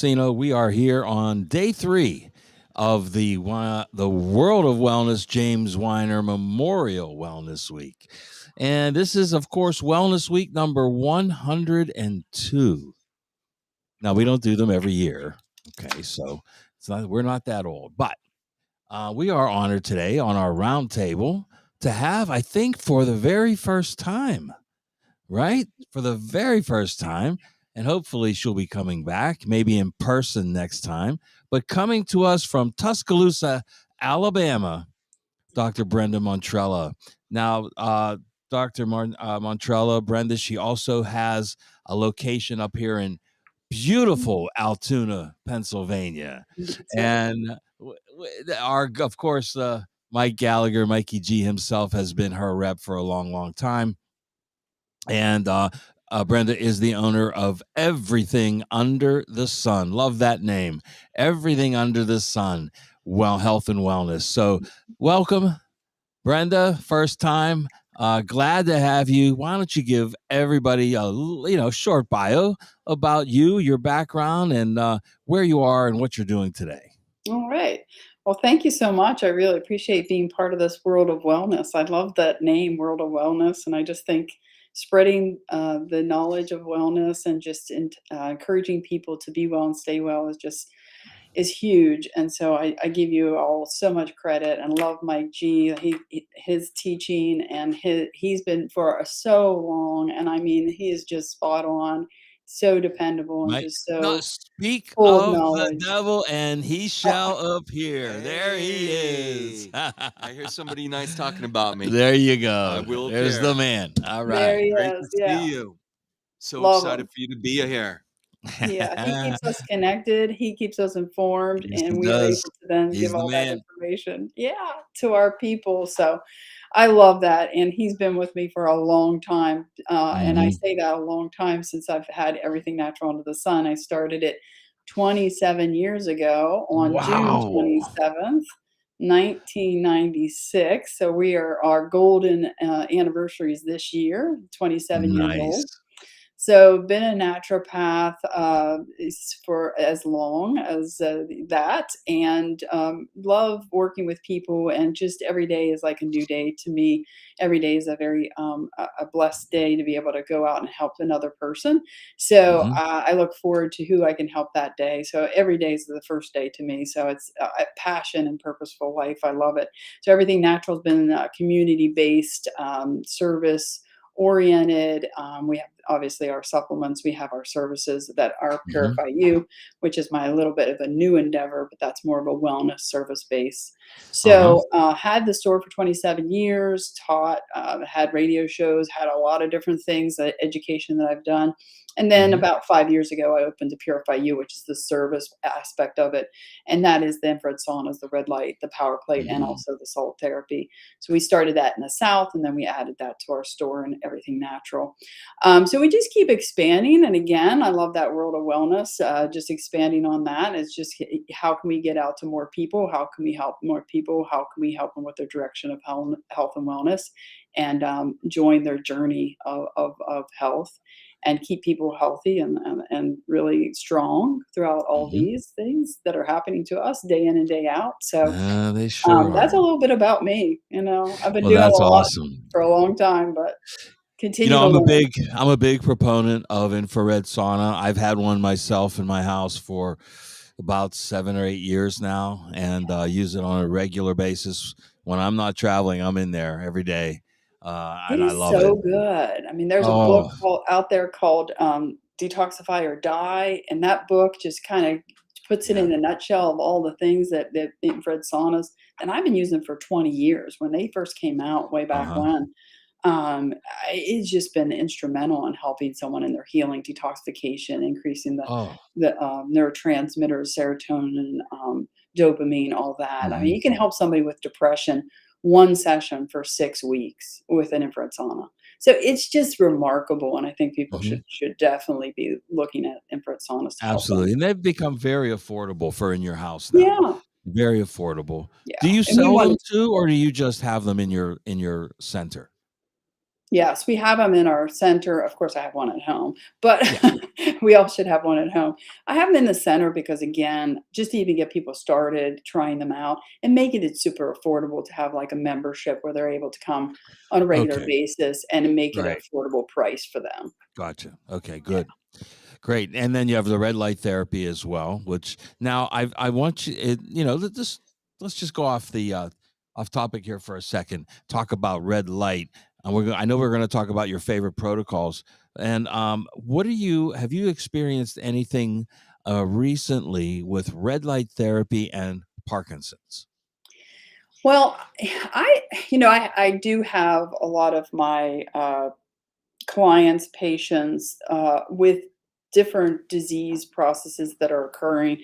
We are here on day 3 of the World of Wellness James Weiner Memorial Wellness Week. And this is, of course, Wellness Week number 102. Now, we don't do them every year. Okay, so we're not that old. But we are honored today on our round table to have, I think, for the very first time, right? For the very first time. And hopefully she'll be coming back, maybe in person next time. But coming to us from Tuscaloosa, Alabama, Dr. Brenda Montrella. Now, Dr. Montrella, Brenda, she also has a location up here in beautiful Altoona, Pennsylvania. That's right. And of course, Mike Gallagher, Mikey G himself, has been her rep for a long, long time. And Brenda is the owner of Everything Under the Sun. Love that name. Everything Under the Sun. Well, health and wellness. So, welcome, Brenda. First time. Glad to have you. Why don't you give everybody a short bio about you, your background, and where you are and what you're doing today. All right. Well, thank you so much. I really appreciate being part of this world of wellness. I love that name, World of Wellness, and I just think spreading the knowledge of wellness and just encouraging people to be well and stay well is huge. And so I give you all so much credit and love Mike G. His teaching and he's been for so long, and I mean he is just spot on, so dependable, and Right. just No, so speak full of of the knowledge. devil, and he shall appear. There he is. Hey, I hear somebody nice talking about me. There you I go. will There's appear. the man. All There right. he Great is. to Yeah. see you. So Love excited him. for you to be here. Yeah, he keeps us connected, he keeps us informed, Yes, he and we are does. able to then He's give the all that man. information, yeah, to our people. So I love that, and he's been with me for a long time, and I Mhm. say that a long time since I've had Everything Natural Under the Sun. I started it 27 years ago on June Wow. 27th, 1996. So we are our golden anniversaries this year, 27 years Nice. old. So, been a naturopath is for as long as that, and love working with people. And just every day is like a new day to me. Every day is a very a blessed day to be able to go out and help another person. So Mhm. I look forward to who I can help that day. So every day is the first day to me. So it's a passion and purposeful life. I love it. So everything natural has been community based service oriented. We have obviously our supplements, we have our services that are Mhm. Purify You, which is my little bit of a new endeavor, but that's more of a wellness service base. Uh-huh. So, had the store for 27 years, taught, had radio shows, had a lot of different things, education that I've done. And then Mhm. about 5 years ago, I opened to Purify You, which is the service aspect of it. And that is the infrared saunas, the red light, the power plate, and Mhm. also the salt therapy. So we started that in the South, and then we added that to our store and Everything Natural. So we just keep expanding. And again, I love that world of wellness. Just expanding on that. It's just how can we get out to more people? How can we help more people? How can we help them with their direction of health and wellness, and join their journey of health, and keep people healthy and really strong throughout all Mhm. these things that are happening to us day in and day out. So They sure that's are. a little bit about me. I've been Well, doing a that's lot awesome. for a long time, but You continue know, to learn. I'm a big proponent of infrared sauna. I've had one myself in my house for about 7 or 8 years now, and use it on a regular basis. When I'm not traveling, I'm in there every day, It and I is love it. so good. I mean, there's a book Oh, out there called Detoxify or Die, and that book just kind of puts it yeah. in a nutshell of all the things that infrared saunas. And I've been using them for 20 years. When they first came out, way back Uh-huh. when, it's just been instrumental in helping someone in their healing, detoxification, increasing Oh. the neurotransmitters, serotonin, dopamine, all that. I mean, Mhm. you can help somebody with depression one session for 6 weeks with an infrared sauna. So it's just remarkable, and I think people Mhm. should definitely be looking at infrared saunas to help them. Absolutely, and they've become very affordable for in your house now. Yeah, Very affordable. yeah, Do you and we sell them wanted too, or do you just have them in your center? Yes, we have them in our center. Of course, I have one at home, but Yeah. we all should have one at home. I have them in the center because, again, just to even get people started trying them out and making it super affordable to have, like, a membership where they're able to come on a regular Okay. basis and make it an Right. affordable price for them. Gotcha. Okay, Yeah. good. Great. And then you have the red light therapy as well, which now I want you let's just go off the off topic here for a second. Talk about red light. And I know we're going to talk about your favorite protocols. And what have you experienced anything recently with red light therapy and Parkinson's? Well, I do have a lot of my, clients, patients, with different disease processes that are occurring.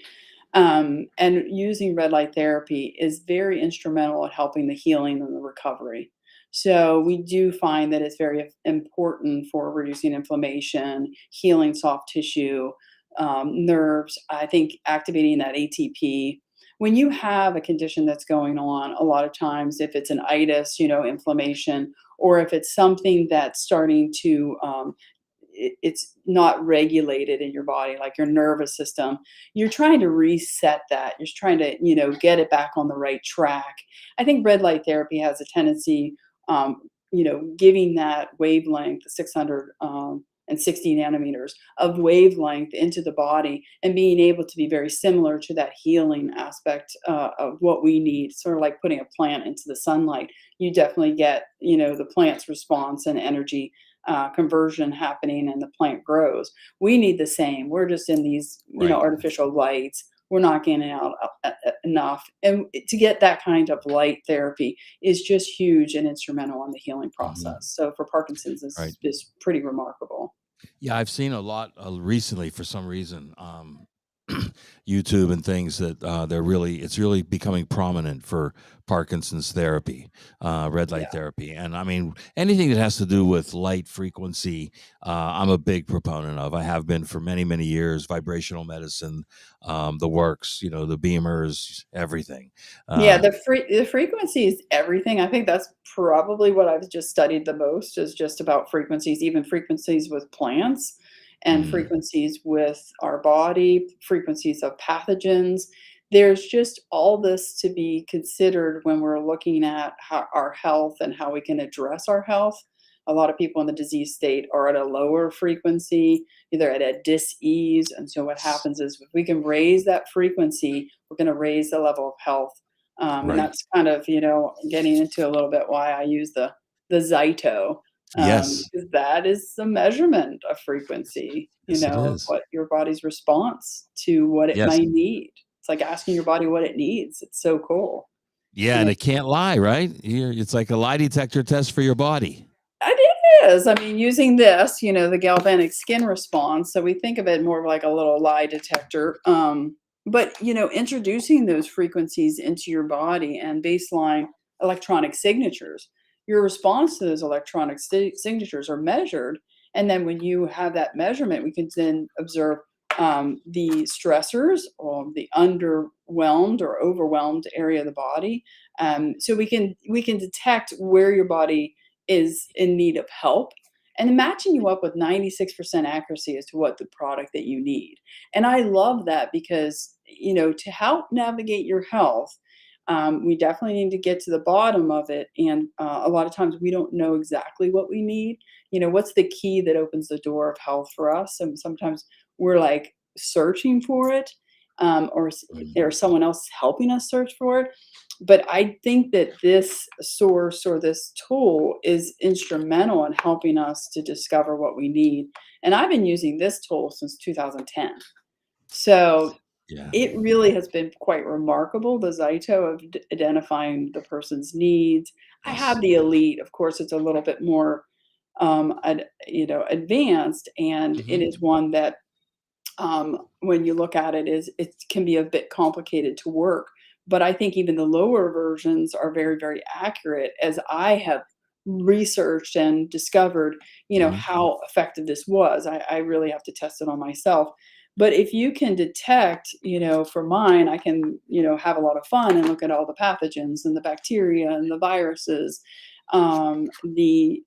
And using red light therapy is very instrumental at helping the healing and the recovery. So we do find that it's very important for reducing inflammation, healing soft tissue, nerves. I think activating that ATP. When you have a condition that's going on, a lot of times, if it's an itis, inflammation, or if it's something that's starting to it's not regulated in your body, like your nervous system, you're trying to reset that. You're just trying to, get it back on the right track. I think red light therapy has a tendency, giving that wavelength, the 660 nanometers of wavelength into the body and being able to be very similar to that healing aspect of what we need, sort of like putting a plant into the sunlight. You definitely get, the plant's response and energy conversion happening and the plant grows. We need the same. We're just in these, Right. artificial lights. We're not getting out enough. And to get that kind of light therapy is just huge and instrumental in the healing process. Mhm. So for Parkinson's, Right. is pretty remarkable. Yeah, I've seen a lot recently for some reason, YouTube and things that it's really becoming prominent for Parkinson's therapy, red light Yeah. therapy, and I mean anything that has to do with light frequency. I'm a big proponent of. I have been for many many years. Vibrational medicine, the works, the beamers, everything. Yeah, Uh, the frequency is everything. I think that's probably what I've just studied the most is just about frequencies, even frequencies with plants and mm, frequencies with our body, frequencies of pathogens. There's just all this to be considered when we're looking at how our health and how we can address our health. A lot of people in the disease state are at a lower frequency, either at a dis-ease. And so what happens is if we can raise that frequency, we're going to raise the level of health, and right. that's kind of, getting into a little bit why I use the Zyto, Yes. because that is the measurement of frequency, Yes, it of is. what your body's response to what it Yes. might need. It's like asking your body what it needs. It's so cool. Yeah, You and know, it can't lie, right? It's like a lie detector test for your body. and it is. I mean, using this, the galvanic skin response, so we think of it more of like a little lie detector. But introducing those frequencies into your body and baseline electronic signatures, your response to those electronic signatures are measured. And then when you have that measurement, we can then observe the stressors or the underwhelmed or overwhelmed area of the body. So we can detect where your body is in need of help and matching you up with 96% accuracy as to what the product that you need. And I love that because, to help navigate your health, we definitely need to get to the bottom of it. And a lot of times we don't know exactly what we need. What's the key that opens the door of health for us? And sometimes we're like searching for it, or Mm, someone else helping us search for it. But I think that this source or this tool is instrumental in helping us to discover what we need. And I've been using this tool since 2010. So yeah. it really has been quite remarkable, the Zyto of identifying the person's needs. I Yes. have the Elite, of course, it's a little bit more advanced, and it Mhm. is one that when you look at it, is it can be a bit complicated to work. But I think even the lower versions are very, very accurate as I have researched and discovered, Mhm. how effective this was. I really have to test it on myself. But if you can detect, for mine, I can, have a lot of fun and look at all the pathogens and the bacteria and the viruses, the,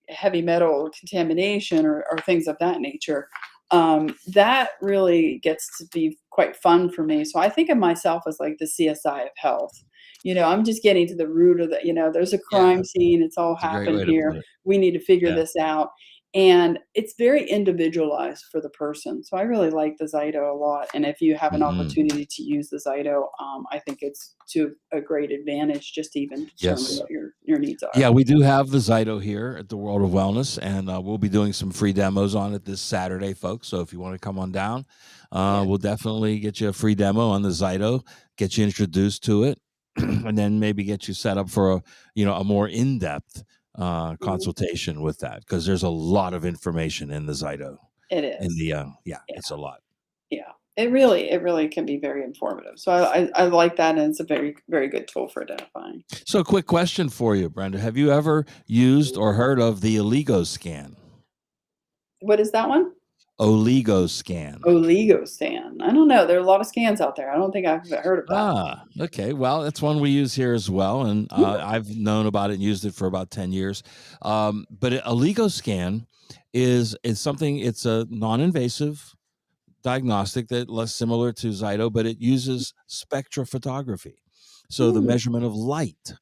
heavy metal contamination or things of that nature, that really gets to be quite fun for me. So I think of myself as like the CSI of health. I'm just getting to the root of the, there's a Yeah, crime scene. It's all it's a great happened way to put here. it. We need to figure Yeah. this out. And it's very individualized for the person. So I really like the Zyto a lot. And if you have an Mhm. opportunity to use the Zyto, I think it's to a great advantage just to even determine Yes. what your needs are. Yeah, we do have the Zyto here at the World of Wellness, and we'll be doing some free demos on it this Saturday, folks. So if you want to come on down, Yeah. we'll definitely get you a free demo on the Zyto, get you introduced to it, and then maybe get you set up for a more in-depth Mhm. consultation with that, because there's a lot of information in the Zyto. It In is. the yeah, Yeah. it's a lot. Yeah. It really can be very informative. So I like that, and it's a very, very good tool for identifying. So, quick question for you, Brenda: have you ever used or heard of the Oligo scan? What is that one? Oligo scan. Oligo scan. I don't know. There are a lot of scans out there. I don't think I've heard of that. Ah, okay. Well, that's one we use here as well, and Mhm. I've known about it and used it for about 10 years. A LEGO scan is something. It's a non-invasive diagnostic that less similar to Zyto, but it uses spectrophotography, so the Mm, measurement of light,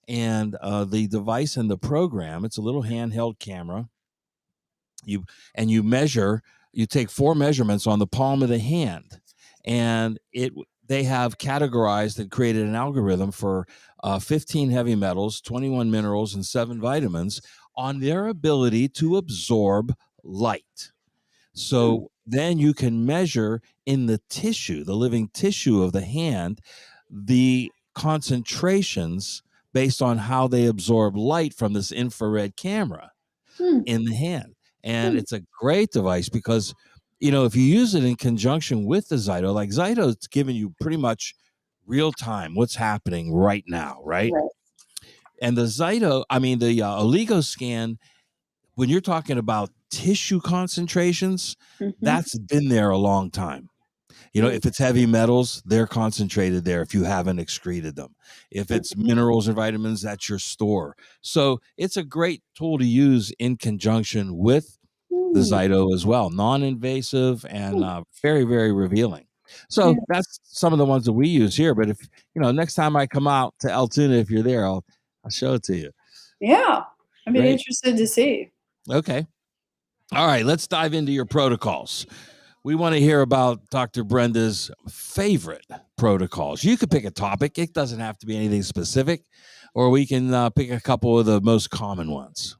and the device and the program. It's a little handheld camera. You measure. You take 4 measurements on the palm of the hand, and they have categorized and created an algorithm for 15 heavy metals, 21 minerals, and 7 vitamins on their ability to absorb light. mm, So then you can measure in the tissue, the living tissue of the hand, the concentrations based on how they absorb light from this infrared camera mm, in the hand. And mm. it's a great device because, if you use it in conjunction with the Zyto, like Zyto, it's giving you pretty much real time what's happening right now, right? Right. And the Zyto, I mean, the Oligo scan, when you're talking about tissue concentrations, Mhm. that's been there a long time. Mm, If it's heavy metals, they're concentrated there if you haven't excreted them. If it's mhm, minerals or vitamins, that's your store. So it's a great tool to use in conjunction with the mm, Zyto as well. Non-invasive and mm. very, very revealing. Yeah. So that's some of the ones that we use here. But if next time I come out to Altoona, if you're there, I'll show it to you. Yeah. I'd be Great. interested to see. Okay. All right. Let's dive into your protocols. We want to hear about Dr. Brenda's favorite protocols. You could pick a topic. It doesn't have to be anything specific, or we can pick a couple of the most common ones.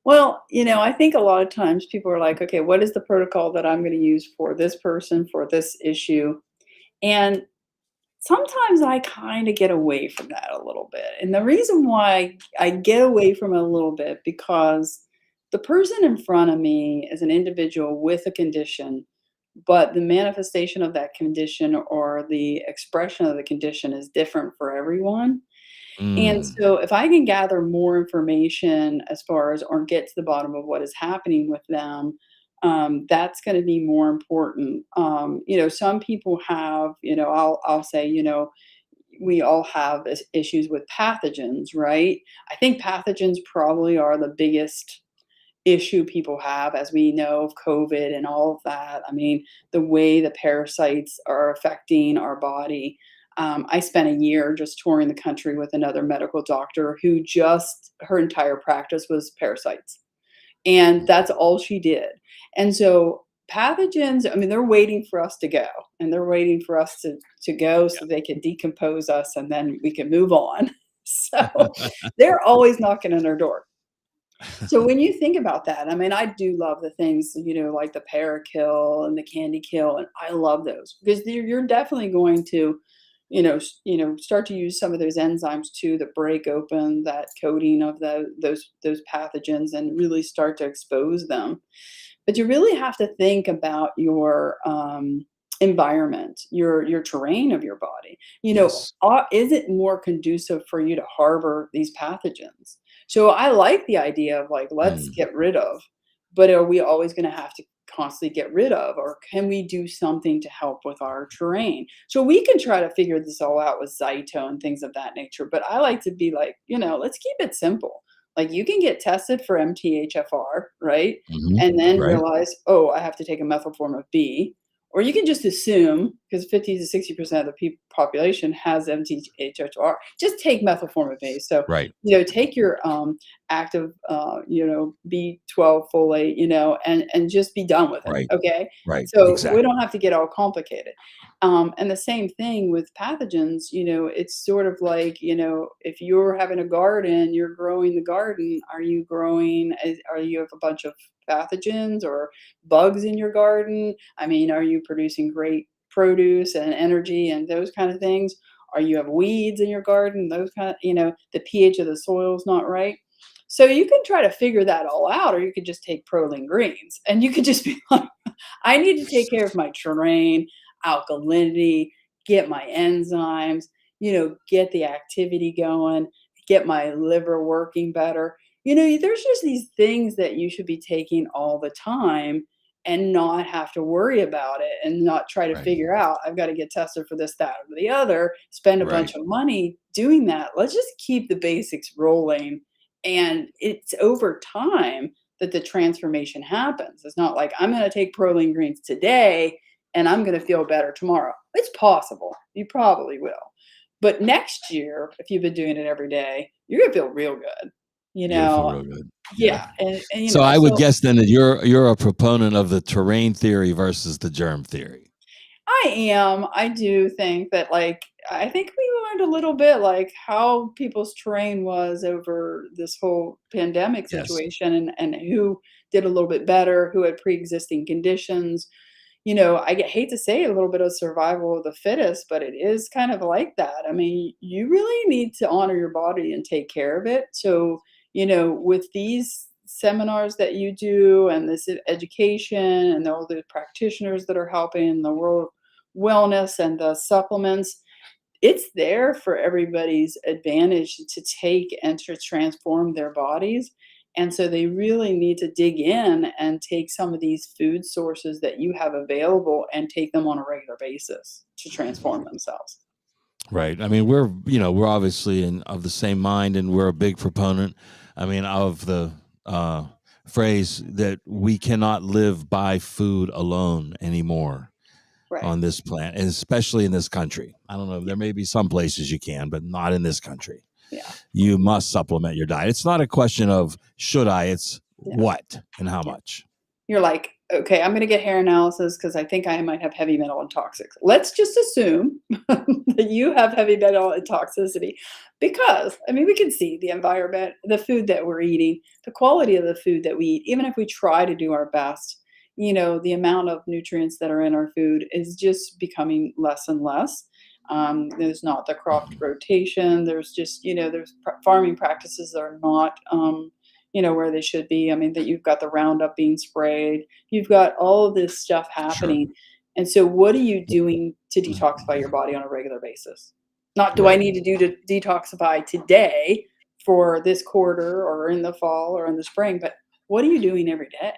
Well, I think a lot of times people are like, "Okay, what is the protocol that I'm gonna use for this person, for this issue?" And sometimes I kinda get away from that a little bit, and the reason why I get away from it a little bit because the person in front of me is an individual with a condition, but the manifestation of that condition or the expression of the condition is different for everyone. And Mm, so if I can gather more information as far as or get to the bottom of what is happening with them, that's going to be more important. Some people have, I'll say, we all have issues with pathogens, right? I think pathogens probably are the biggest issue people have, as we know of COVID and all of that. I mean, the way the parasites are affecting our body. I spent a year just touring the country with another medical doctor who just her entire practice was parasites. And that's all she did. And so pathogens, I mean, they're waiting for us to go and they're waiting for us to go so they can decompose us and then we can move on. So they're always knocking on our door. So when you think about that, I mean, I do love the things, like the Parakill and the Candy Kill, and I love those because you're definitely going to, start to use some of those enzymes too that break open that coating of those pathogens and really start to expose them. But you really have to think about your environment, your terrain of your body. yes. Is it more conducive for you to harbor these pathogens? So I like the idea of like, let's Mm, get rid of, but are we always going to have to constantly get rid of, or can we do something to help with our terrain? So we can try to figure this all out with Zyto and things of that nature. But I like to be like, let's keep it simple. Like, you can get tested for MTHFR, right? Mhm. And then Right. realize, "Oh, I have to take a methyl form of B." Or you can just assume, because 50 to 60% of the population has MTHFR, just take methyl form of B. So, Right. take your, active, B12 folate, and just be done with it, Right. okay? Right. So, we Exactly. don't have to get all complicated. And the same thing with pathogens, it's sort of like, if you're having a garden, you're growing the garden, are you have a bunch of pathogens or bugs in your garden? I mean, are you producing great produce and energy and those kind of things? Are you have weeds in your garden? Those kind of, the pH of the soil is not right. So you can try to figure that all out, or you could just take proline greens and you could just be like, I need to take care of my terrain, alkalinity, get my enzymes, get the activity going, get my liver working better. There's just these things that you should be taking all the time and not have to worry about it and not try to Right. figure out, I've got to get tested for this, that, or the other, spend a bunch Right. of money doing that. Let's just keep the basics rolling. And it's over time that the transformation happens. It's not like I'm going to take proline greens today and I'm going to feel better tomorrow. It's possible. You probably will. But next year, if you've been doing it every day, you're going to feel real good. You You're gonna feel know, real good. Yeah. yeah, and So I would so guess then that you're a proponent of the terrain theory versus the germ theory. I am. I do think that, like, I think we learned a little bit, like, how people's terrain was over this whole pandemic Yes. situation and who did a little bit better, who had pre-existing conditions. Hate to say a little bit of survival of the fittest, but it is kind of like that. I mean, you really need to honor your body and take care of it. So, with these seminars that you do and this education and all the practitioners that are helping the world wellness and the supplements, it's there for everybody's advantage to take and to transform their bodies. And so they really need to dig in and take some of these food sources that you have available and take them on a regular basis to transform themselves. Right. I mean, we're obviously of the same mind, and we're a big proponent. I mean, of the uh, phrase that we cannot live by food alone anymore Right. on this planet, and especially in this country. I don't know. Yeah. There may be some places you can, but not in this country. Yeah. You must supplement your diet. It's not a question of should I, it's Yeah. what and how Yeah. much. You're like, okay, I'm going to get hair analysis because I think I might have heavy metal and toxics. Let's just assume that you have heavy metal and toxicity because, I mean, we can see the environment, the food that we're eating, the quality of the food that we eat, even if we try to do our best, the amount of nutrients that are in our food is just becoming less and less. There's not the crop Mhm. rotation. There's just, there's farming practices that are not, where they should be. I mean, that you've got the Roundup being sprayed, you've got all of this stuff Sure. happening. And so, what are you doing to detoxify your body on a regular basis? Not do I Right. need to do to detoxify today for this quarter or in the fall or in the spring, but what are you doing every day?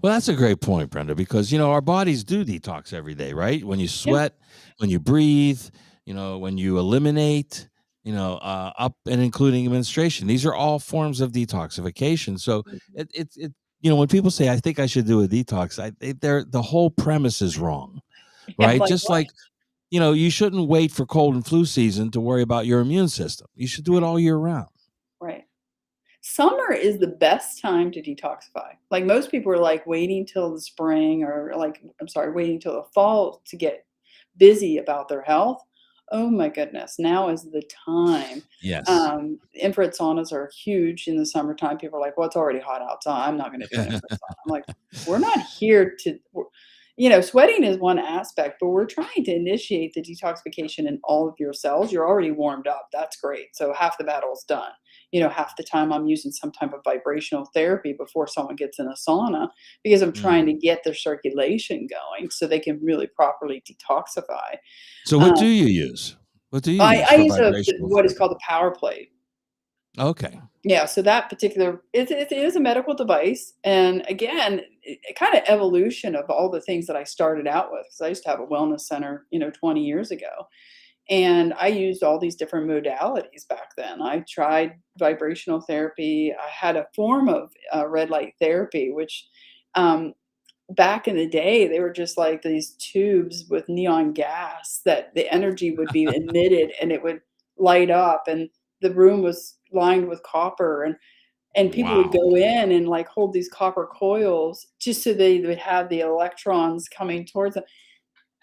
Well, that's a great point, Brenda, because our bodies do detox every day, right? When you Yeah. sweat, when you breathe, when you eliminate, up and including menstruation. These are all forms of detoxification. So Mhm. it when people say I think I should do a detox, they're the whole premise is wrong, Yeah, I'm right? like, Just what? like you shouldn't wait for cold and flu season to worry about your immune system. You should do it Right, all year round. right. Summer is the best time to detoxify. Like, most people are like waiting till the spring or like, I'm sorry, waiting till the fall to get busy about their health. Oh my goodness, now is the time. Yes. Infrared saunas are huge in the summertime. People are like, well, it's already hot outside. I'm not going to do an infrared sauna. I'm like, we're not here to, sweating is one aspect, but we're trying to initiate the detoxification in all of your cells. You're already warmed up. That's great. So half the battle's done. Half the time I'm using some type of vibrational therapy before someone gets in a sauna because I'm trying Mm. to get their circulation going so they can really properly detoxify. So what Uh, do you use? What do you I, use I for use vibrational what is therapy? called the power plate. Okay. Yeah, so that particular it is a medical device, and again, kind of evolution of all the things that I started out with because I used to have a wellness center, 20 years ago, And I used all these different modalities back then. I tried vibrational therapy. I had a form of red light therapy, which um, back in the day, they were just like these tubes with neon gas that the energy would be emitted and it would light up, and the room was lined with copper, and people would Wow. go in and like hold these copper coils just so they would have the electrons coming towards them.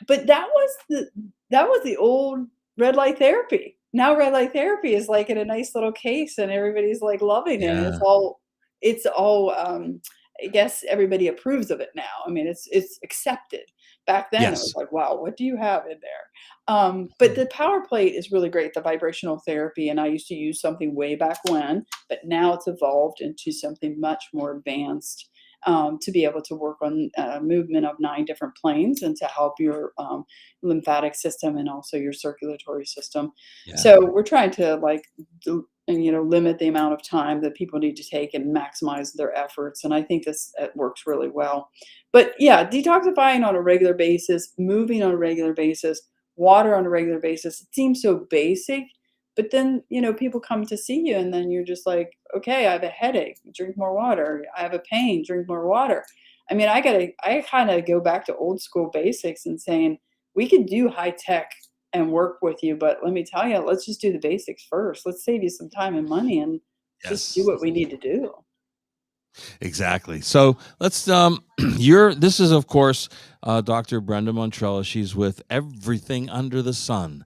But that was the old red light therapy. Now red light therapy is like in a nice little case and everybody's like loving it. And Yeah. it's all I guess everybody approves of it now. I mean, it's accepted. Back then it was Yes. like, wow, what do you have in there? But the power plate is really great, the vibrational therapy, and I used to use something way back when, but now it's evolved into something much more advanced, to be able to work on movement of 9 different planes and to help your lymphatic system and also your circulatory system. Yeah. So we're trying to like limit the amount of time that people need to take and maximize their efforts. And I think this works really well. But yeah, detoxifying on a regular basis, moving on a regular basis, water on a regular basis. It seems so basic, but then, people come to see you and then you're just like, okay, I have a headache, drink more water. I have a pain, drink more water. I mean, I kind of go back to old school basics and saying, we could do high tech and work with you, but let me tell you, let's just do the basics first. Let's save you some time and money and just do Yes. what we need to do. Exactly. So let's you're this is of course Dr. Brenda Montrella. She's with Everything Under the Sun.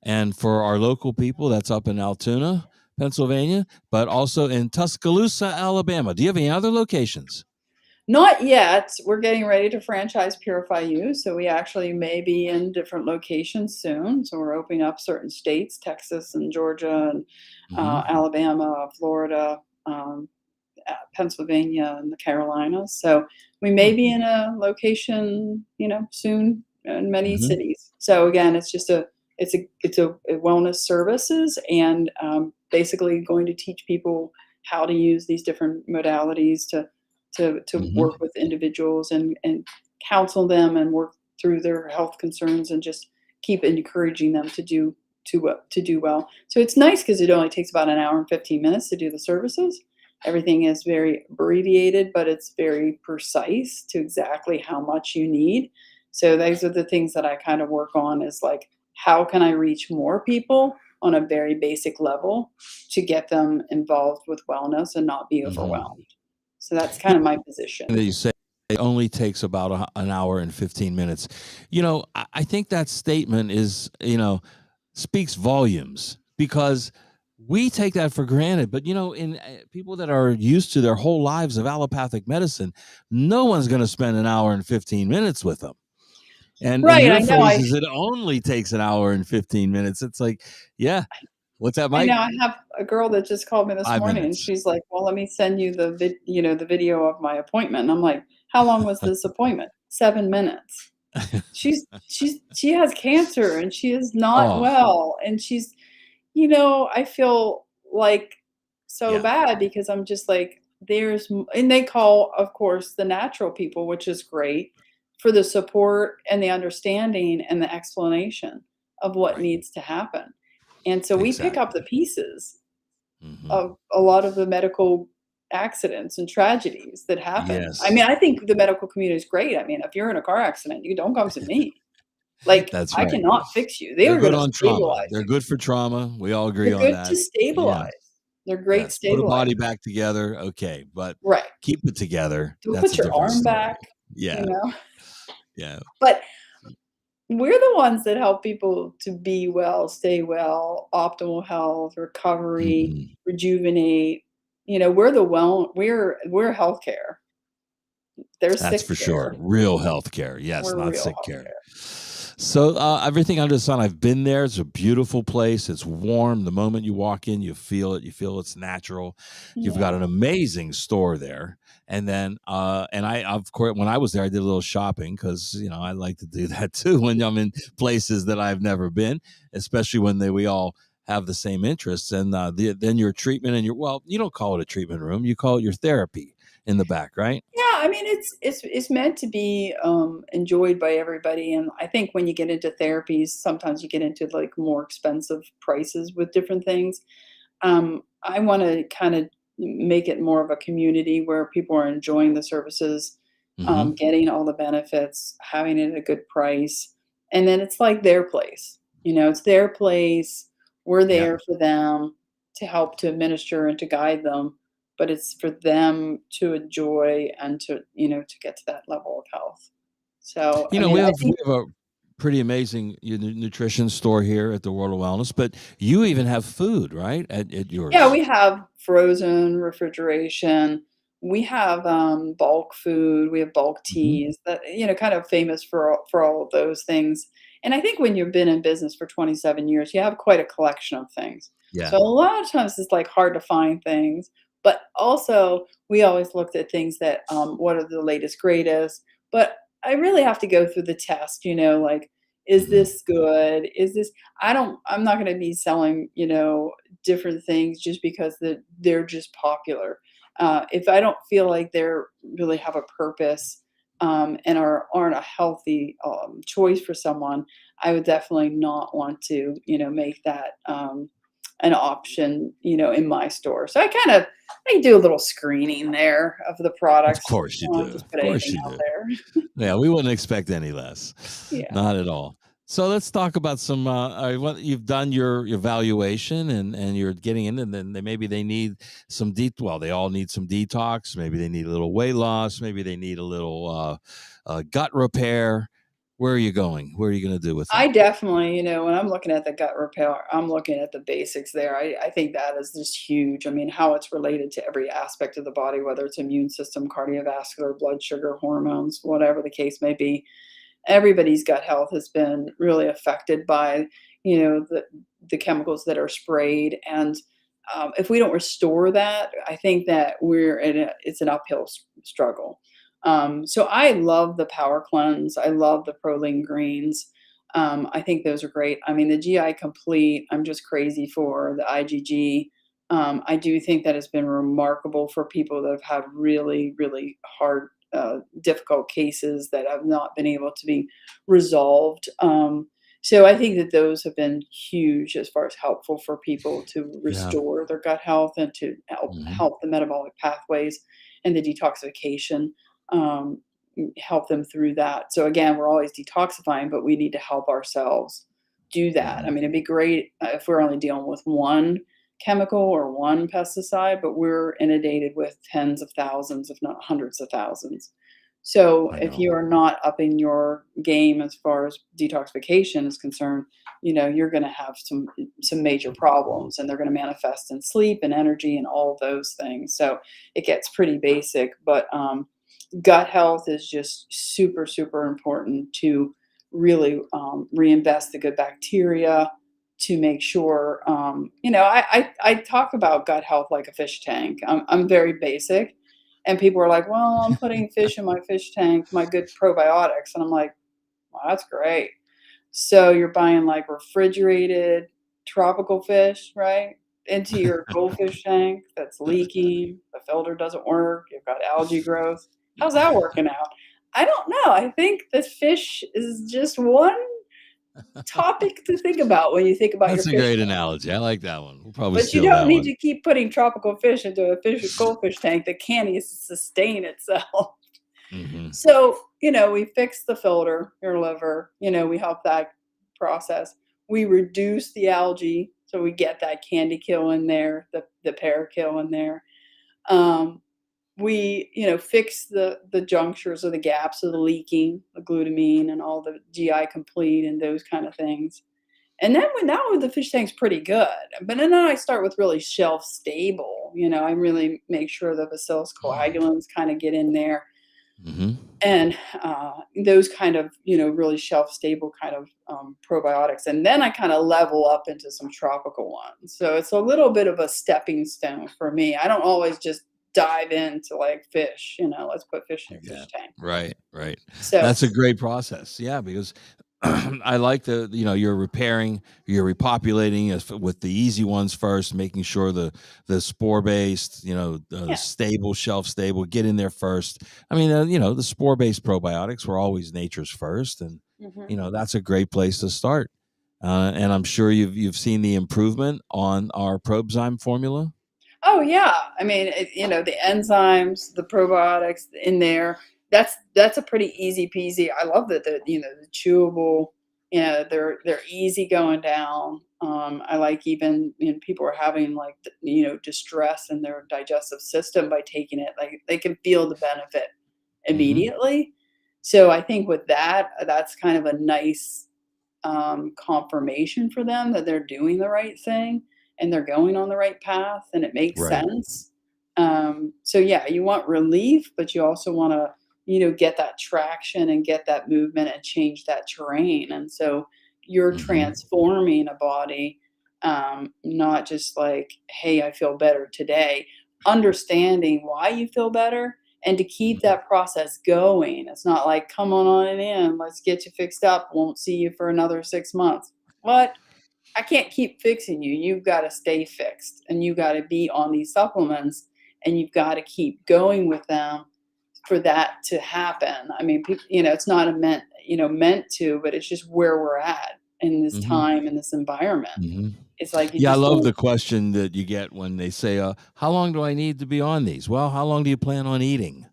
And for our local people, that's up in Altoona, Pennsylvania, but also in Tuscaloosa, Alabama. Do you have any other locations? Not yet. We're getting ready to franchise Purify You, so we actually may be in different locations soon. So we're opening up certain states, Texas and Georgia and Hmm. Alabama, Florida, Pennsylvania, and the Carolinas. So we may Hmm. be in a location, soon in many Hmm. cities. So again, it's a wellness services, and basically going to teach people how to use these different modalities to Hmm. work with individuals and counsel them and work through their health concerns and just keep encouraging them to do well. So it's nice because it only takes about an hour and 15 minutes to do the services. Everything is very abbreviated, but it's very precise to exactly how much you need. So those are the things that I kind of work on, is like, how can I reach more people on a very basic level to get them involved with wellness and not be Hmm. overwhelmed. So that's kind of my position. That you say it only takes about an hour and 15 minutes. I think that statement speaks volumes because we take that for granted. But, in people that are used to their whole lives of allopathic medicine, no one's going to spend an hour and 15 minutes with them. And in Right, your I know. phrase is it only takes an hour and 15 minutes. It's like, yeah, what's that, I Mike? know. I have a girl that just called me this 5 morning, and minutes. she's like, "Well, let me send you the video of my appointment." And I'm like, "How long was this appointment?" 7 minutes. She has cancer and she is not Oh, well, and I feel like so yeah. bad because I'm just like, and they call, of course, the natural people, which is great, for the support and the understanding and the explanation of what Right. needs to happen. And so we pick up the Exactly. pieces Hmm. of a lot of the medical accidents and tragedies that happen. I Yes, mean, I think the medical community is great. I mean, if you're in a car accident, you don't come to me. Like, that's I right. cannot fix you. They They're are good gonna on trauma. stabilize They're you. good for trauma. We all agree They're on good to that. stabilize. Yeah. They're great Yes. Put a body stabilizers. back together. Okay. But Right. keep it together. Don't That's put a your different arm story. back, you Yeah. know? Yeah. But we're the ones that help people to be well, stay well, optimal health, recovery, Hmm. rejuvenate. We're healthcare. They're That's sick for sure. care. Real healthcare. Yes, We're not real sick care. healthcare. So everything under the sun, I've been there. It's a beautiful place. It's warm. The moment you walk in, you feel it. You feel it's natural. You've got Yeah. an amazing store there. And then, and I, of course, when I was there, I did a little shopping because, I like to do that too when I'm in places that I've never been, especially when we all have the same interests. And then your treatment and you don't call it a treatment room. You call it your therapy in the back, right? Yeah, I mean, it's meant to be, enjoyed by everybody, and I think when you get into therapies, sometimes you get into, like, more expensive prices with different things. I wanna kinda make it more of a community where people are enjoying the services, Mhm. getting all the benefits, having it at a good price, and then it's like their place, it's their place, we're Yeah. there for them to help to administer and to guide them, but it's for them to enjoy and to get to that level of health. So, I mean, We I have think a pretty amazing nutrition store here at the World of Wellness, but you even have food, right? At yeah, yours. we have frozen refrigeration. We have, bulk food. We have bulk Mhm. teas that, kind of famous for all of those things. And I think when you've been in business for 27 years, you have quite a collection of things. Yeah. So a lot of times it's, like, hard to find things, but also we always looked at things that, what are the latest, greatest, but I really have to go through the test, like, is Mhm. this good? I'm not gonna be selling, different things just because they're just popular. If I don't feel like they're really have a purpose, and aren't a healthy, choice for someone, I would definitely not want to, make that, an option, in my store. So I do a little screening there of the Of products. course you I don't do. just Of put course anything you out do. there. Yeah, we wouldn't expect any less. Yeah. Not at all. So let's talk about some. What you've done your evaluation and you're getting in, and then maybe they need some Well, they all need some detox. Maybe they need a little weight loss. Maybe they need a little gut repair. Where are you going? Where are you going to do with I them? definitely, when I'm looking at the gut repair, I'm looking at the basics there. I think that is just huge. I mean, how it's related to every aspect of the body, whether it's immune system, cardiovascular, blood sugar, hormones, whatever the case may be. Everybody's gut health has been really affected by, the chemicals that are sprayed. And if we don't restore that, I think that it's an uphill struggle. So I love the Power Cleanse. I love the Proline Greens. I think those are great. I mean, the GI Complete, I'm just crazy for the IgG. I do think that has been remarkable for people that have had really, really hard, difficult cases that have not been able to be resolved. So I think that those have been huge as far as helpful for people to Yeah. restore their gut health and to help Hmm. help the metabolic pathways and the detoxification, um, help them through that. So again, we're always detoxifying, but we need to help ourselves do that. I Hmm. mean, it'd be great if we're only dealing with one chemical or one pesticide, but we're inundated with tens of thousands, if not hundreds of thousands. So I if know. you are not upping your game as far as detoxification is concerned, you're going to have some major problems, and they're going to manifest in sleep and energy and all of those things. So it gets pretty basic, but gut health is just super, super important to really, reinvest the good bacteria to make sure, I talk about gut health like a fish tank. I'm very basic, and people are like, "Well, I'm putting fish in my fish tank, my good probiotics," and I'm like, "Well, that's great." So you're buying, like, refrigerated tropical fish, right, into your goldfish tank that's leaking, the filter doesn't work, you've got algae growth. How's that working out? I don't know. I think the fish is just one topic to think about when you think about your That's a fish great tank. analogy. I like that one. We'll probably But you steal don't that need one. to keep putting tropical fish into a goldfish tank that can't even sustain itself. Hmm. So, we fix the filter, your liver, we help that process. We reduce the algae, so we get that candy kill in there, the parakill in there. Um, we, fix the junctures or the gaps of the leaking, the glutamine and all the GI complete and those kind of things. And then now the fish tank's pretty good. But then I start with really shelf stable. I really make sure the bacillus coagulans kind of get in there, Hmm. and those kind of really shelf stable kind of, probiotics, and then I kind of level up into some tropical ones, so it's a little bit of a stepping stone for me. I don't always just dive into like fish, let's put fish in a Yeah. fish tank. Right. Right. So That's a great process. Yeah, because I like you're repairing, you're repopulating with the easy ones first, making sure the spore based, Yeah. stable, shelf stable, get in there first. I mean, the spore based probiotics were always nature's first, and Mhm. that's a great place to start. And I'm sure you've seen the improvement on our Probzyme formula. Oh, yeah. I mean, the enzymes, the probiotics in there, that's a pretty easy peasy. I love that the chewable, they're easy going down. I like even, people are having like, distress in their digestive system by taking it. Like they can feel the benefit Hmm. immediately. So I think with that, that's kind of a nice confirmation for them that they're doing the right thing and they're going on the right path and it makes Right. sense. So yeah, you want relief, but you also want to, get that traction and get that movement and change that terrain. And so you're Hmm. transforming a body, not just like, hey, I feel better today, understanding why you feel better and to keep Hmm. that process going. It's not like, come on in, let's get you fixed up. Won't see you for another 6 months. What? I can't keep fixing you. You've got to stay fixed and you got to be on these supplements and you've got to keep going with them for that to happen. I mean, people, it's not a meant to, but it's just where we're at in this Hmm. time, in this environment. Hmm. It's like you Yeah, I just love don't. the question that you get when they say, "How long do I need to be on these?" Well, how long do you plan on eating?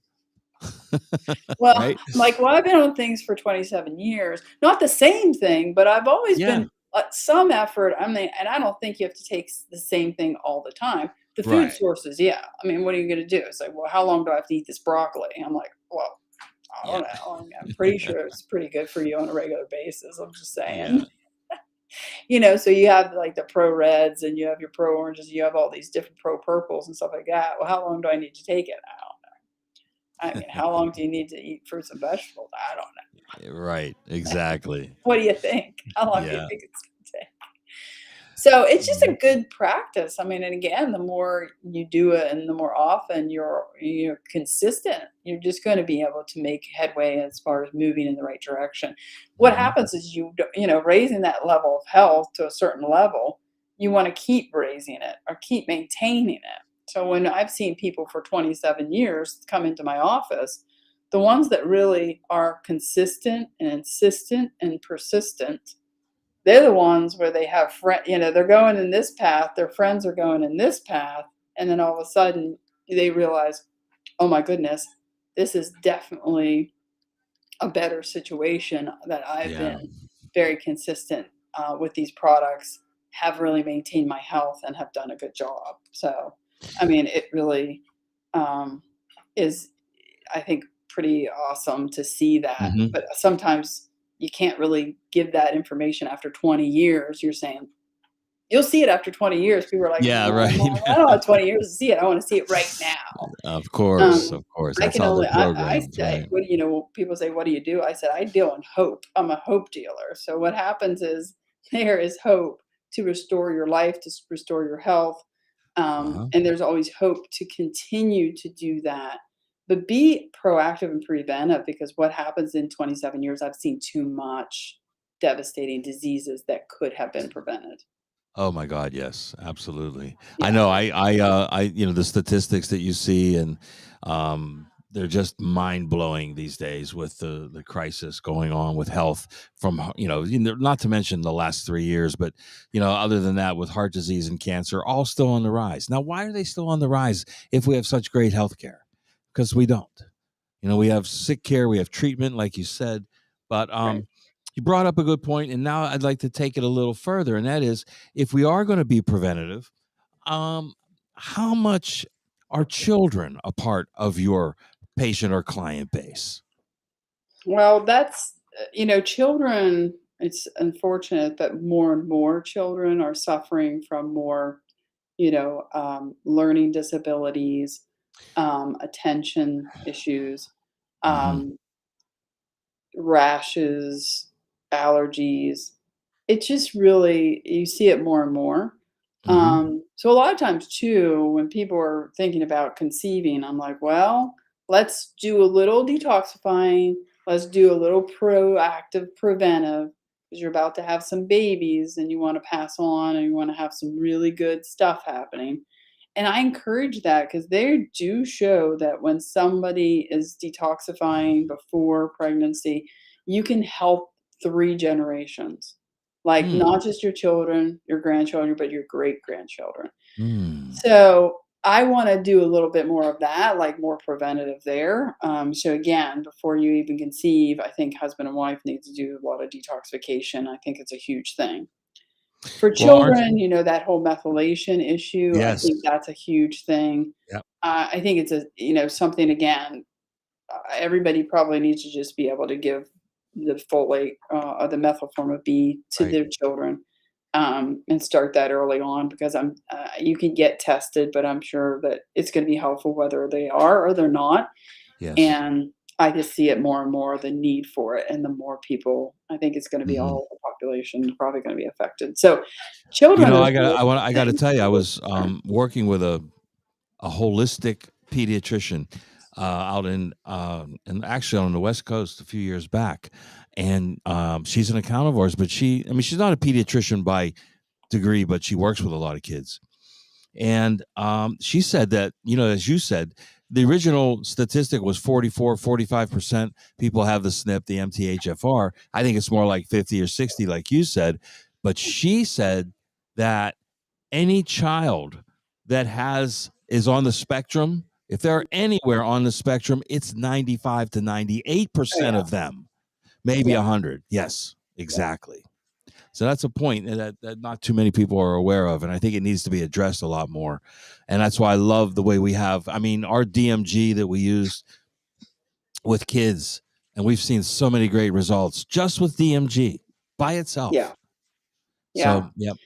Well, Right? like, well, I've been on things for 27 years. Not the same thing, but I've always Yeah. been some effort. I mean, and I don't think you have to take the same thing all the time. The food Right. sources, yeah. I mean, what are you going to do? It's like, well, how long do I have to eat this broccoli? I'm like, well, I Yeah. don't know. I mean, I'm pretty sure it's pretty good for you on a regular basis. I'm just Yeah. saying. So you have like the pro reds and you have your pro oranges, you have all these different pro purples and stuff like that. Well, how long do I need to take it? I don't know. I mean, how long do you need to eat fruits and vegetables? I don't know. Right. Exactly. What do you think? How long do you Yeah. think it's gonna take? So it's just Mhm. a good practice. I mean, and again, the more you do it and the more often you're consistent, you're just going to be able to make headway as far as moving in the right direction. What Mhm. happens is raising that level of health to a certain level, you want to keep raising it or keep maintaining it. So when I've seen people for 27 years come into my office, the ones that really are consistent and insistent and persistent, they're the ones where they have they're going in this path, their friends are going in this path, and then all of a sudden they realize, "Oh my goodness, this is definitely a better situation that I've Yeah. been very consistent with these products, have really maintained my health and have done a good job." So, I mean, it really um, is, I think, pretty awesome to see that. Mhm. But sometimes you can't really give that information after 20 years. You're saying you'll see it after 20 years. People are like, Yeah, "No, right. Mom, I don't have 20 years to see it. I want to see it right now." Of course, Um, of course. I That's can how they're only, I programmed, say, right? people say, "What do you do?" I said, "I deal in hope. I'm a hope dealer." So what happens is there is hope to restore your life, to restore your health. Uh-huh. And there's always hope to continue to do that. But be proactive and preventive because what happens in 27 years, I've seen too much devastating diseases that could have been prevented. Oh my God, yes, absolutely. I Yeah, know. The statistics that you see, and they're just mind blowing these days with the crisis going on with health. Not to mention the last 3 years, but other than that, with heart disease and cancer, all still on the rise. Now, why are they still on the rise if we have such great health care? Because we don't. We have sick care, we have treatment, like you said, but right. you brought up a good point, and now I'd like to take it a little further, and that is, if we are going to be preventative, um, how much are children a part of your patient or client base? Well, that's, children, it's unfortunate that more and more children are suffering from more, learning disabilities, attention issues, Hmm. um, rashes, allergies. It's just really, you see it more and more. Hmm. So a lot of times too, when people are thinking about conceiving, I'm like, well, let's do a little detoxifying. Let's do a little proactive preventive. because you're about to have some babies and you want to pass on and you want to have some really good stuff happening. And I encourage that because they do show that when somebody is detoxifying before pregnancy, you can help 3 generations. Like, Mm, not just your children, your grandchildren, but your great-grandchildren. mm, So, I wanna do a little bit more of that, like, more preventative there. So again, before you even conceive, I think husband and wife need to do a lot of detoxification. I think it's a huge thing. For well, aren't children, that whole methylation issue, I yes, think that's a huge thing. yep, I think it's something again, everybody probably needs to just be able to give the folate, or the methyl form of B to right, their children, and start that early on because you can get tested, but I'm sure that it's gonna be helpful whether they are or they're not, yes, and I just see it more and more, the need for it, and the more people I think it's gonna be mhm. all the population probably gonna be affected. So, children is really I the gotta thing tell you, I to was, learn. working with a holistic pediatrician, out and actually on the West Coast a few years back, and, she's an account of ours, but she's not a pediatrician by degree, but she works with a lot of kids. And she said that, as you said, the original statistic was 45% people have the SNP, the MTHFR. I think it's more like 50 or 60, like you said. But she said that any child that is on the spectrum, if they're anywhere on the spectrum, it's 95 to Oh, 98% yeah. of them, maybe Yeah. 100. Yes, Yeah. exactly. So that's a point that not too many people are aware of, and I think it needs to be addressed a lot more. And that's why I love the way we have. I mean, our DMG that we use with kids, and we've seen so many great results just with DMG by Yeah. itself. So, Yeah. yep.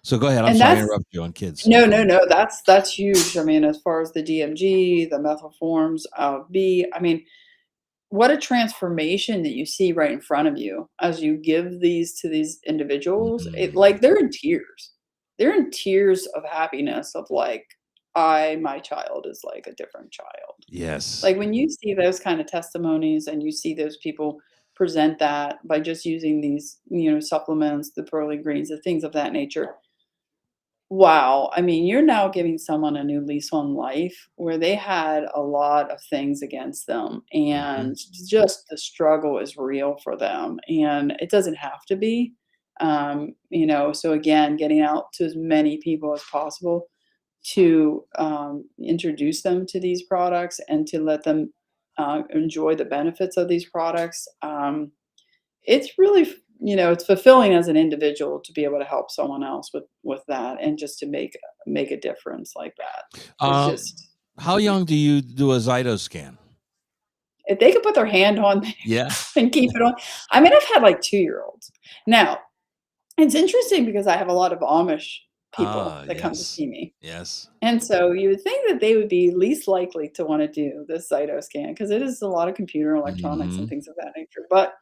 So go ahead. I'm And sorry to that's interrupt you on kids. no, no, no, that's huge. I mean, as far as the DMG, the methyl forms of B, I mean, what a transformation that you see right in front of you as you give these to these individuals. Mhm. They're in tears. They're in tears of happiness of like, my child is like a different child. Yes. Like when you see those kind of testimonies and you see those people present that by just using these, supplements, the pearly greens, the things of that nature. Wow, I mean, you're now giving someone a new lease on life where they had a lot of things against them, Mhm. and just the struggle is real for them, and it doesn't have to be. So again, getting out to as many people as possible to introduce them to these products and to let them enjoy the benefits of these products. It's really it's fulfilling as an individual to be able to help someone else with that and just to make a difference like that is Uh, just how huge. young do you do a Zyto scan? If they could put their hand on there Yeah. and keep it on. I mean, I've had like 2-year-olds. Now, it's interesting because I have a lot of Amish people Ah, that come to yes. see me. Yes. And so you would think that they would be least likely to want to do this Cyto scan because it is a lot of computer electronics and Mhm. things of that nature. But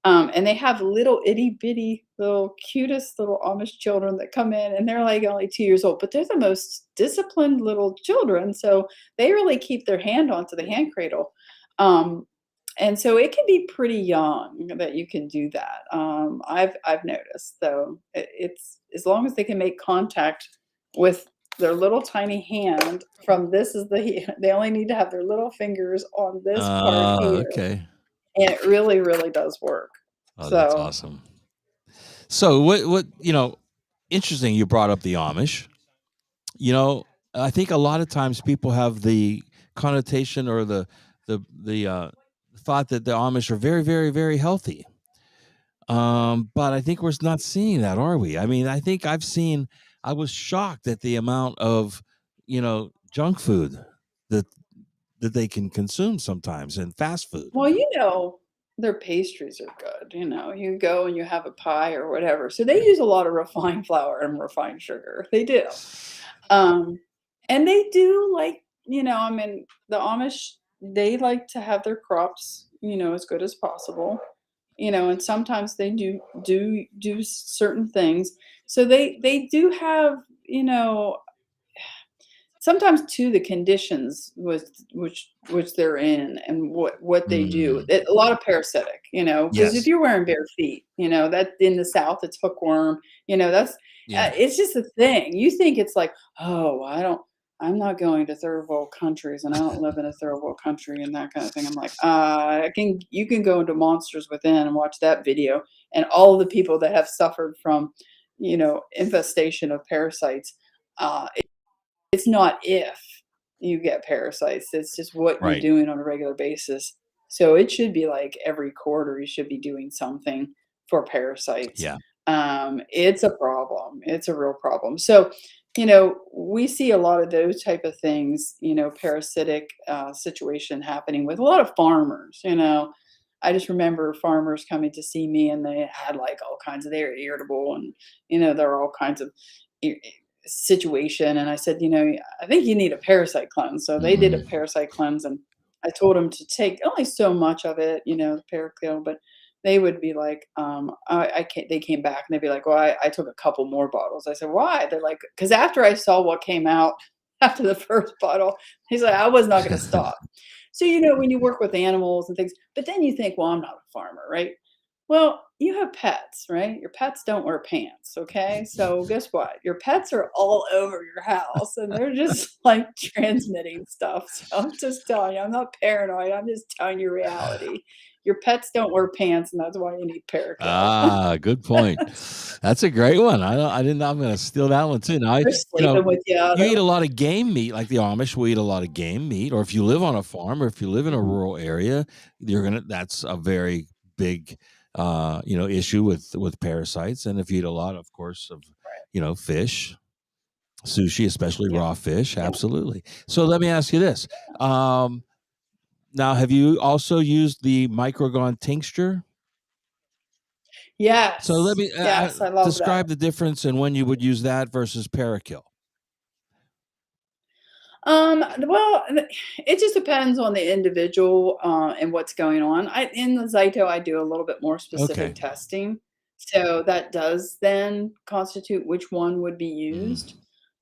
and they have little itty bitty little cutest little Amish children that come in and they're like only 2 years old, but they're the most disciplined little children. So they really keep their hand onto the hand cradle. Um, and so it can be pretty young that you can do that. I've noticed. So it's as long as they can make contact with their little tiny hand from this is they only need to have their little fingers on this part here Okay. and it really, really does work. Oh, that's So, awesome. So interesting you brought up the Amish. You know, I think a lot of times people have the connotation or the thought that the Amish are very, very, very healthy. But I think we're not seeing that, are we? I mean, I was shocked at the amount of, junk food that that they can consume sometimes and fast food. well, their pastries are good, you go and you have a pie or whatever. So they use a lot of refined flour and refined sugar. They do. Um, and they do like, I mean, the Amish, they like to have their crops, as good as possible. And sometimes they do certain things. So they do have, sometimes too the conditions which they're in and what they do. Mm, A lot of parasitic, because if yes. you're wearing bare feet, that in the South it's hookworm. That's Yeah. it's just a thing. You think it's like, oh, I'm not going to third world countries, and I don't live in a third world country and that kind of thing. I'm like, you can go into Monsters Within and watch that video, and all the people that have suffered from, infestation of parasites. Uh, it's not if you get parasites, it's just what you're Right. doing on a regular basis. So it should be like every quarter you should be doing something for parasites. Yeah. It's a problem. It's a real problem. So, we see a lot of those type of things, parasitic situation happening with a lot of farmers. I just remember farmers coming to see me and they had like all kinds of, they're irritable and, there are all kinds of situation. And I said, I think you need a parasite cleanse. So they did a Mhm. parasite cleanse, and I told them to take only so much of it, the Parakill, but they would be like, I can't, they came back and they'd be like, well, I took a couple more bottles. I said, why? They're like, because after I saw what came out after the first bottle, he's like, I was not going to stop. So, when you work with animals and things, but then you think, well, I'm not a farmer, right? Well, you have pets, right? Your pets don't wear pants, okay? So guess what? Your pets are all over your house and they're just like transmitting stuff. So I'm just telling you, I'm not paranoid. I'm just telling you reality. Your pets don't wear pants, and that's why you need Parakill. Ah, good point. That's a great one. I didn't know I'm gonna steal that one too. Now, They're you know, sleeping with you. you eat a lot of game meat, like the Amish will eat a lot of game meat, or if you live on a farm, or if you live in a Mhm, rural area, that's a very big, issue with parasites. And if you eat a lot, of course, of fish, sushi, especially yeah, raw fish, yeah. absolutely. So let me ask you this: um, now, have you also used the microgon tincture? So let Yes, me yes, I love that. describe the difference and when you would use that versus Parakill. Well, it just depends on the individual, and what's going on. In the Zyto, I do a little bit more Okay. specific testing, so that does then constitute which one would be used.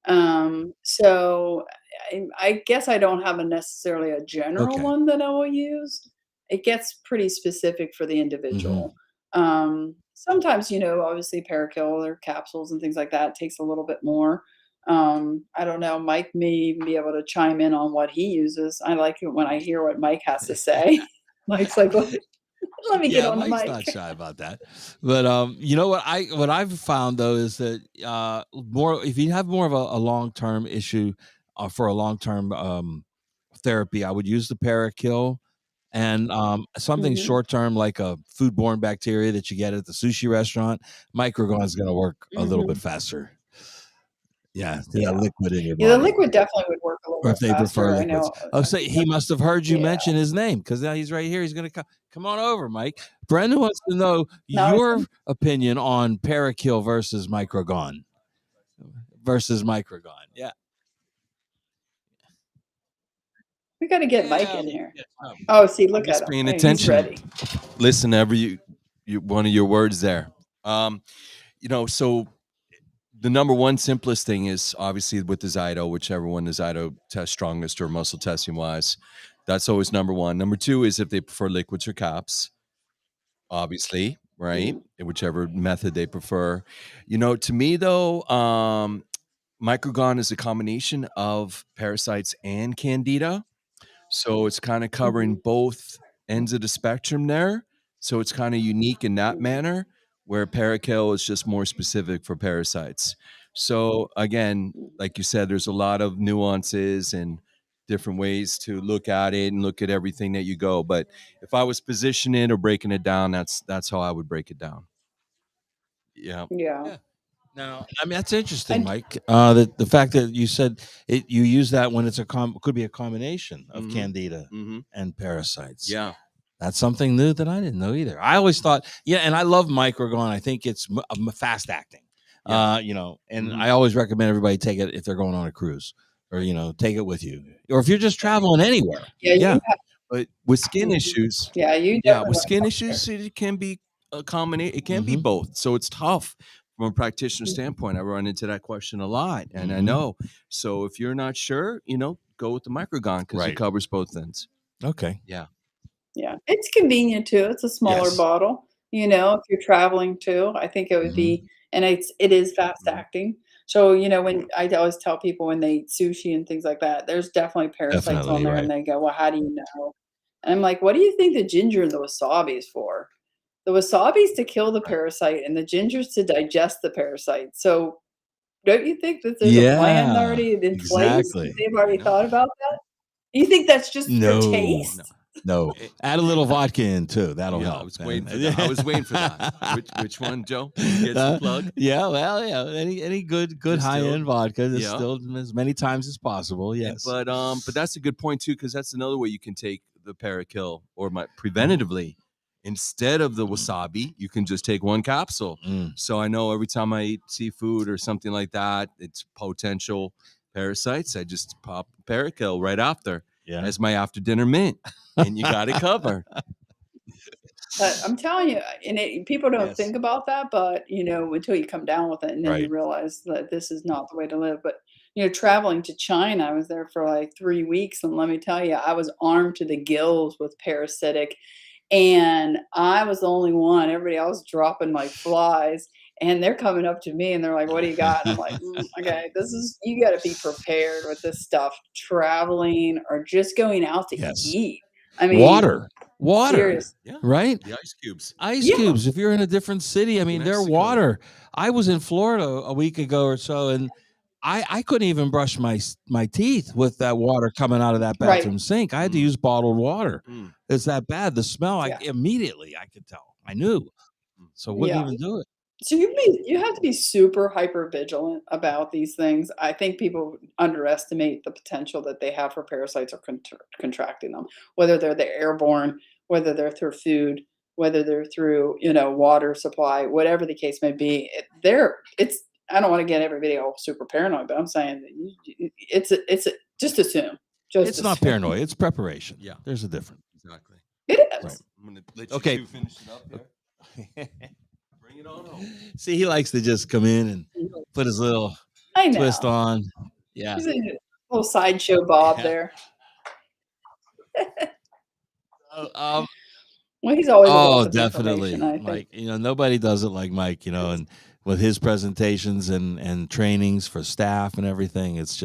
Mhm. So I guess I don't have a necessarily a general Okay. one that I will use. It gets pretty specific for the Mhm. individual. Sometimes, obviously Parakill or capsules and things like that takes a little bit more. I don't know, Mike may even be able to chime in on what he uses. I like it when I hear what Mike has to say. Mike's like, let me get Yeah, on the Mike's mic." not shy about that. But you know what I've found though is that more if you have more of a long-term issue for a long-term therapy, I would use the Parakill. And something Mhm, short term like a foodborne bacteria that you get at the sushi restaurant, Microgon is going to work a little bit mhm. faster. Yeah, to that Yeah. liquid in your Yeah, the body. liquid definitely would work a little Or if bit they prefer faster. I liquids. know, Oh, say you he must have heard you yeah. mention his name because now he's right here. He's gonna come on over, Mike. Brenda wants to know Now I your think opinion on Parakill versus Microgon. Yeah. we gotta get Mike Yeah. in here. Yes, Oh, see, I'm look at just him. paying Hey, he's attention. ready. Listen to every one of your words there. Um, so the number one simplest thing is obviously with the Zyto, whichever one the Zyto tests strongest or muscle testing wise. That's always number one. Number two is if they prefer liquids or caps, obviously, right? Mhm, Whichever method they prefer. To me though, Microgon is a combination of parasites and candida. So it's kind of covering mhm, both ends of the spectrum there. So it's kind of unique in that mhm, manner, where Parakill is just more specific for parasites. So again, mhm. like you said, there's a lot of nuances and different ways to look at it and look at everything that you go. But if I was positioning it or breaking it down, that's how I would break it down. Yeah. Yeah. yeah. Now, I mean, that's interesting, I Mike. The fact that you said you use that when it's could be a combination of Mm-hmm. candida Mm-hmm. and parasites. Yeah. That's something new that I didn't know either. I always thought, yeah, and I love Microgon. I think it's fast acting, Yeah. and Mm-hmm. I always recommend everybody take it if they're going on a cruise or, take it with you. Or if you're just traveling anywhere. yeah, Yeah. you have But with skin mhm. issues, Yeah, you yeah, definitely with wanna skin compare. issues, it can be a combination. It can be Mhm. both. So it's tough from a practitioner standpoint, I run into that question a lot, and I know. So if you're not sure, go with the microgon because it Right. covers both ends. Okay. Yeah. Yeah, it's convenient too. It's a smaller Yes. bottle, if you're traveling too. I think it would Mhm. be and it is fast Mhm. acting. So, when I always tell people when they eat sushi and things like that, there's definitely parasites on Definitely, there and right. they go, "Well, how do you know?" And I'm like, "What do you think the ginger and the wasabi is for?" The wasabi is to kill the Right. parasite and the ginger's to digest the parasite. So, don't you think that there's a plan Yeah, already in place? That exactly. they've I already know. thought about that? You think that's just for No, No. taste? no. Eh, Add a little vodka in too, that'll yeah, I help, was waiting and for that. I was waiting for that. Which one, Joe? Gets the plug? yeah, well, yeah, any good Distilled. high-end vodka Yeah. distilled as many times as possible, yes. But that's a good point too, because that's another way you can take the parakill or my preventatively. Instead of the Mm, wasabi, you can just take one capsule. mm, So I know every time I eat seafood or something like that, it's potential parasites. I just pop parakill right after yeah. as my after dinner mint, and you got it covered. But I'm telling you, and people don't Yes. think about that, but, until you come down with it and then you Right. realize that this is not the way to live. But, traveling to China, I was there for like 3 weeks, and let me tell you, I was armed to the gills with parasitic, and I was the only one. Everybody else dropping like flies, and they're coming up to me and they're like, "What do you got?" And I'm like, okay, you gotta be prepared with this stuff, traveling or just going out to Yes. eat. I mean, Water, serious. Yeah, right? the ice cubes. Ice Yeah, cubes, if you're in a different city, I mean, they're Mexico. water. I was in Florida a week ago or so, and I couldn't even brush my teeth with that water coming out of that right. bathroom sink. I had to Mm, use bottled water. mm, It's that bad. The smell, Yeah. I could tell. I knew, mm. so wouldn't Yeah. even do it. So you have to be super hyper vigilant about these things. I think people underestimate the potential that they have for parasites or contracting them, whether they're airborne, whether they're through food, whether they're through, water supply, whatever the case may be. It's I don't want to get everybody all super paranoid, but I'm saying that just assume, just It's not assume. paranoia, it's preparation. Yeah, There's a difference. exactly. It Right. is. I'm gonna let you Okay. two finish it up here. Bring it on home. See, he likes to just come in and put his little I twist know. on. Yeah. He's a little sideshow Bob Yeah. there. Oh, um, Well, he's always a wealth oh, of information, definitely. I think. Mike, nobody does it like Mike, and with his presentations and trainings for staff and everything, it's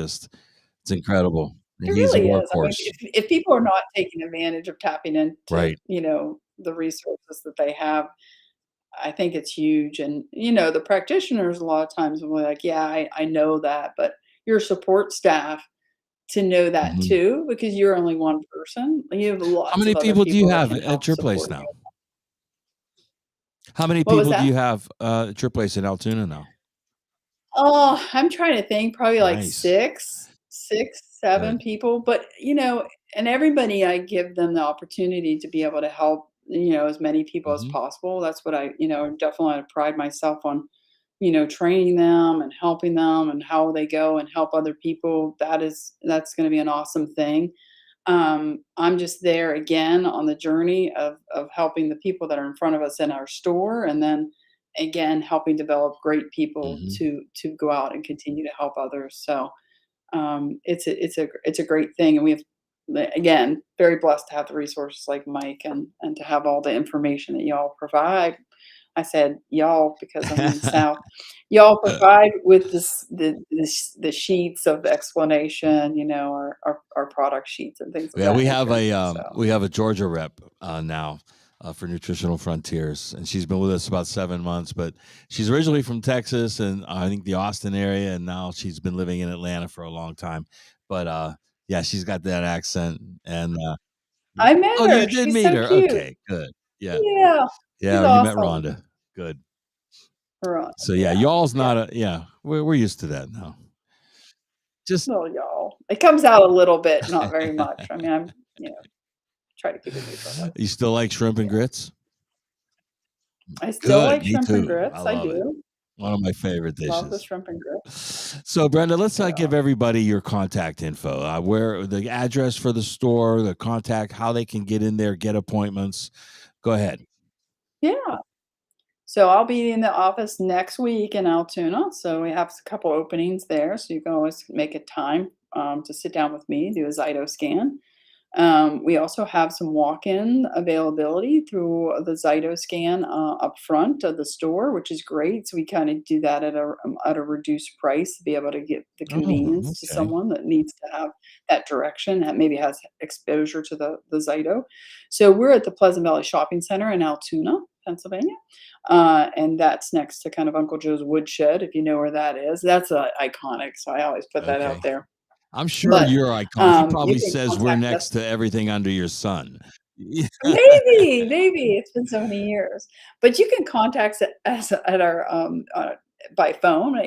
incredible. It And he's a really is. I mean, workhorse. if people are not taking advantage of tapping into, Right. the resources that they have, I think it's huge. And, the practitioners a lot of times will be like, yeah, I know that, but your support staff to know that Mhm. too, because you're only one person. You have How lots many of other people do people you that have can at help your place support now? you. How many What was people do you that? have, at your place in Altoona now? Oh, I'm trying to think, probably like Nice. 6, 7 Good. people, but, and everybody, I give them the opportunity to be able to help, as many people as Mhm. possible. That's what I, definitely pride myself on, training them and helping them and how they go and help other people. That's gonna be an awesome thing. I'm just there again on the journey of helping the people that are in front of us in our store, and then again helping develop great people Mhm. to go out and continue to help others. So it's a great thing, and we have again very blessed to have the resources like Mike and to have all the information that y'all provide. I said y'all because I'm in the South. Y'all provide with the sheets of explanation, our product sheets and things of Yeah, that nature. So we have a Georgia rep now for Nutritional Frontiers, and she's been with us about 7 months. But she's originally from Texas, and I think the Austin area, and now she's been living in Atlanta for a long time. But yeah, she's got that accent. And I met oh, you her. did She's meet so her? cute. Okay, good. Yeah, Yeah, she's yeah, you met awesome. Rhonda. Good. Right. So yeah, Yeah. y'all's Yeah. not a yeah. We're used to that now. Just Well, y'all. It comes out a little bit, not very much. I mean, try to keep it neutral though. you still like shrimp and Yeah. grits? I still Good, like me shrimp and too. I grits. I love it. do. One of my favorite Love the dishes. shrimp and grits. So, Brenda, let's Yeah. give everybody your contact info. Where the address for the store, the contact, how they can get in there, get appointments. Go ahead. Yeah. So I'll be in the office next week in Altoona. So we have a couple openings there. So you can always make a time to sit down with me, do a Zyto scan. We also have some walk-in availability through the Zyto scan up front of the store, which is great. So we kind of do that at a reduced price to be able to get the Oh, convenience to okay. someone that needs to have that direction that maybe has exposure to the Zyto. So we're at the Pleasant Valley Shopping Center in Altoona, Pennsylvania, and that's next to kind of Uncle Joe's Woodshed, if you know where that is. That's iconic, so I always put that out Okay. there. I'm sure But you're iconic. He you probably can says we're contact us. next to everything under your sun. Yeah. Maybe, it's been so many years. But you can contact us at our, by phone at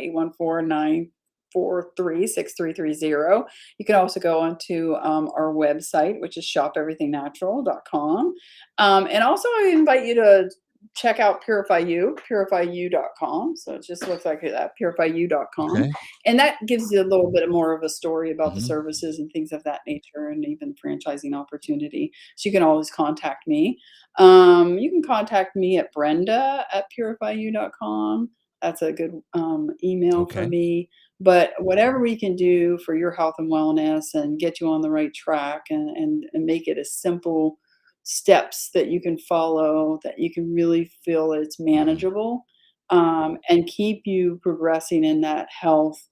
814-943-6330. You can also go onto, our website, which is shopeverythingnatural.com. And also I invite you to check out purifyu.com. So it just looks like that, purifyu.com. Okay. And that gives you a little bit more of a story about the Mhm. services and things of that nature and even franchising opportunity. So you can always contact me. You can contact me at Brenda at purifyu.com. That's a good email for Okay. me. But whatever we can do for your health and wellness and get you on the right track and make it as simple steps that you can follow, that you can really feel it's Mhm. manageable, and keep you progressing in that health.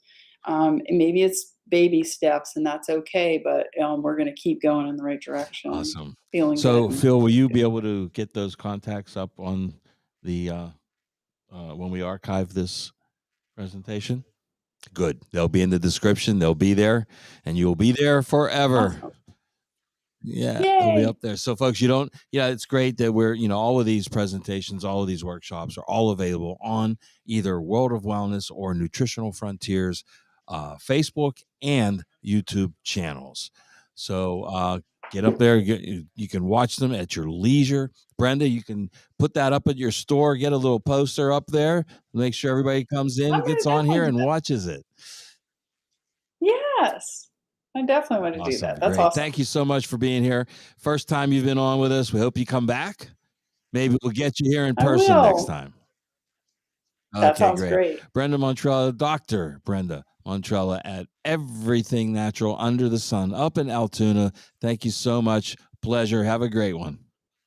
And maybe it's baby steps, and that's okay, but we're going to keep going in the right direction, Awesome. feeling good So, and Phil, will you be good. able to get those contacts up on the when we archive this presentation? Good. They'll be in the description. They'll be there, and you'll be there forever. Awesome. Yeah, they'll be Yay. up there. So, folks, you don't. Yeah, it's great that we're all of these presentations, all of these workshops are all available on either World of Wellness or Nutritional Frontiers Facebook and YouTube channels. So get up there. You can watch them at your leisure. Brenda, you can put that up at your store. Get a little poster up there. Make sure everybody comes I'm in, going gets to on definitely here, do and that. watches it. Yes. I definitely want to do Awesome. that. That's Great. awesome. Thank you so much for being here. First time you've been on with us. We hope you come back. Maybe we'll get you here in I person next will. time. That Okay, sounds great. great. Brenda Montrella, Dr. Brenda Montrella at Everything Natural Under the Sun up in Altoona. Thank you so much. Pleasure. Have a great one.